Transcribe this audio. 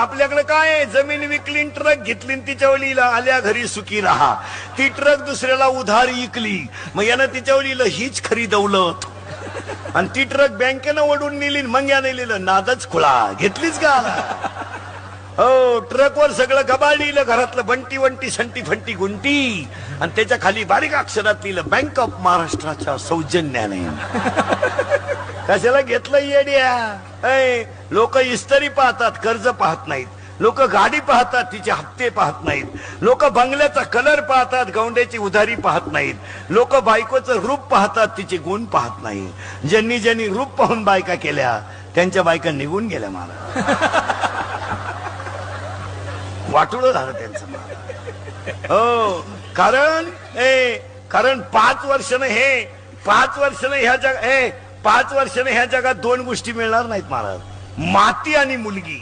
आपल्याकडे काय जमीन विकली ट्रक घेतली तिच्या वलीला आल्या घरी सुखी राहा. ती ट्रक दुसऱ्याला उधार विकली मग यानं तिच्या वलीला हीच खरी दौलत. आणि ती ट्रक बँकेनं ओढून नेली मग याने लिहिलं नादच खुळा घेतलीच का. हो ट्रकवर सगळं गबाळ लिहिलं घरातलं बंटी वंटी संटी फंटी गुंटी आणि त्याच्या खाली बारीक अक्षरात लिहिलं बँक ऑफ महाराष्ट्राच्या सौजन्याने. कशाला घेतलं येड्या. लोक इस्त्री पाहतात कर्ज पाहत नाहीत. लोक गाडी पाहतात तिचे हप्ते पाहत नाहीत. लोक बंगल्याचा कलर पाहतात गौंड्याची उधारी पाहत नाहीत. लोक बायकोचं रूप पाहतात तिचे गुण पाहत नाही. ज्यांनी ज्यांनी रूप पाहून बायका केल्या त्यांच्या बायका निघून गेल्या. मला वाटुळ झालं त्यांचं. हो कारण 5 वर्षानं हे 5 वर्षानं ह्या जग 5 वर्षानं ह्या जगात 2 गोष्टी मिळणार नाहीत महाराज. माती आणि मुलगी.